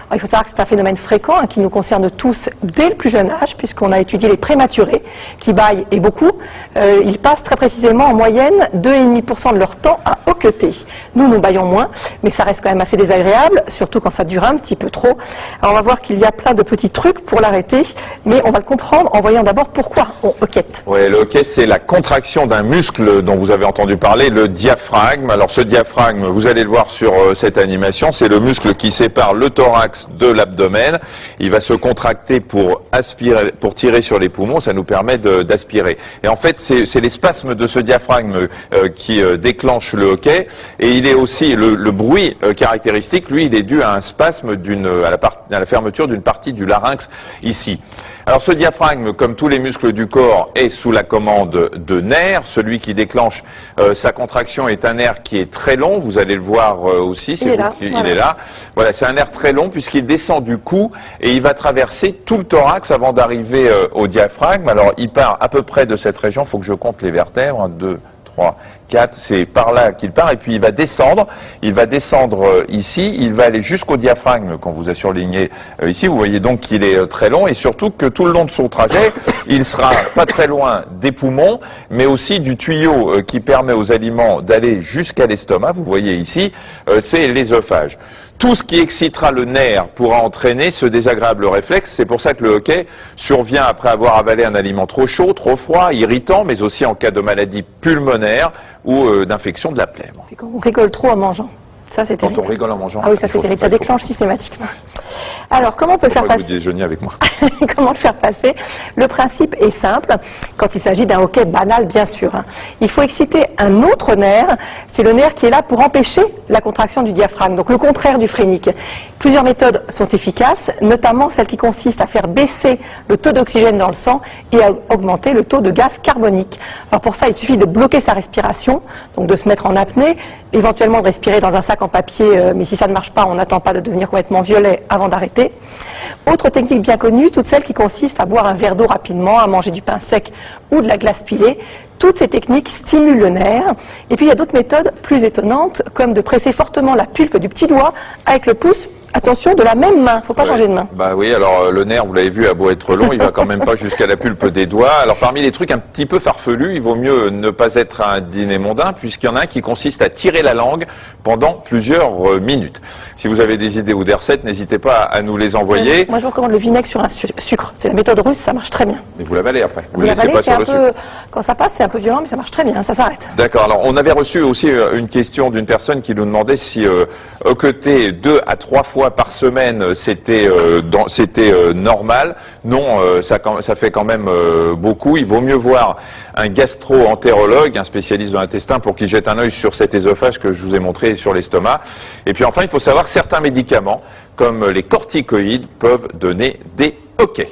Alors, il faut savoir que c'est un phénomène fréquent qui nous concerne tous dès le plus jeune âge, puisqu'on a étudié les prématurés qui bâillent et beaucoup. Ils passent très précisément en moyenne 2,5% de leur temps à hoqueter. Nous bâillons moins, mais ça reste quand même assez désagréable, surtout quand ça dure un petit peu trop. Alors on va voir qu'il y a plein de petits trucs pour l'arrêter, mais on va le comprendre en voyant d'abord pourquoi on hoquette. Oui, le hoquet, c'est la contraction d'un muscle dont vous avez entendu parler, le diaphragme. Alors ce diaphragme, vous allez le voir sur cette animation, c'est le muscle qui sépare le thorax de l'abdomen. Il va se contracter pour aspirer, pour tirer sur les poumons, ça nous permet d'aspirer. Et en fait, c'est les spasmes de ce diaphragme qui déclenchent le hoquet. Et il est aussi, le bruit caractéristique, lui, il est dû à un spasme à la fermeture d'une partie du larynx ici. Alors ce diaphragme, comme tous les muscles du corps, est sous la commande de nerfs. Celui qui déclenche sa contraction est un nerf qui est très long. Vous allez le voir aussi. Il est là. Voilà, c'est un nerf très long puisqu'il descend du cou et il va traverser tout le thorax avant d'arriver au diaphragme. Alors il part à peu près de cette région. Il faut que je compte les vertèbres. 1, 2, 3, 4, c'est par là qu'il part et puis il va descendre ici, il va aller jusqu'au diaphragme qu'on vous a surligné ici, vous voyez donc qu'il est très long et surtout que tout le long de son trajet, il sera pas très loin des poumons, mais aussi du tuyau qui permet aux aliments d'aller jusqu'à l'estomac, vous voyez ici, c'est l'œsophage. Tout ce qui excitera le nerf pourra entraîner ce désagréable réflexe. C'est pour ça que le hoquet survient après avoir avalé un aliment trop chaud, trop froid, irritant, mais aussi en cas de maladie pulmonaire ou d'infection de la plaie. Et quand on rigole trop en mangeant. Ça, c'est terrible. Quand on rigole en mangeant. Ah oui, ça c'est terrible. Ça déclenche systématiquement. Alors, comment on peut le faire passer? Vous déjeuniez avec moi. Comment le faire passer? Le principe est simple, quand il s'agit d'un hoquet banal, bien sûr. Il faut exciter un autre nerf, c'est le nerf qui est là pour empêcher la contraction du diaphragme, donc le contraire du phrénique. Plusieurs méthodes sont efficaces, notamment celle qui consiste à faire baisser le taux d'oxygène dans le sang et à augmenter le taux de gaz carbonique. Alors pour ça, il suffit de bloquer sa respiration, donc de se mettre en apnée, éventuellement de respirer dans un sac en papier, mais si ça ne marche pas, on n'attend pas de devenir complètement violet avant d'arrêter. Autre technique bien connue, toutes celles qui consistent à boire un verre d'eau rapidement, à manger du pain sec ou de la glace pilée. Toutes ces techniques stimulent le nerf. Et puis il y a d'autres méthodes plus étonnantes, comme de presser fortement la pulpe du petit doigt avec le pouce. Attention, de la même main, il ne faut pas changer de main. Bah oui, alors le nerf, vous l'avez vu, a beau être long, il va quand même pas jusqu'à la pulpe des doigts. Alors parmi les trucs un petit peu farfelus, il vaut mieux ne pas être à un dîner mondain, puisqu'il y en a un qui consiste à tirer la langue pendant plusieurs minutes. Si vous avez des idées ou des recettes, n'hésitez pas à nous les envoyer. Moi je vous recommande le vinaigre sur un sucre. C'est la méthode russe, ça marche très bien. Mais vous l'avalez après. Vous laissez pas sur le sucre. Quand ça passe, c'est un peu violent, mais ça marche très bien, ça s'arrête. D'accord, alors on avait reçu aussi une question d'une personne qui nous demandait si hoqueter 2 à 3 fois par semaine c'était normal. Non, ça fait quand même beaucoup. Il vaut mieux voir un gastro-entérologue, un spécialiste de l'intestin, pour qu'il jette un œil sur cet œsophage que je vous ai montré sur l'estomac. Et puis enfin, il faut savoir que certains médicaments, comme les corticoïdes, peuvent donner des hoquets.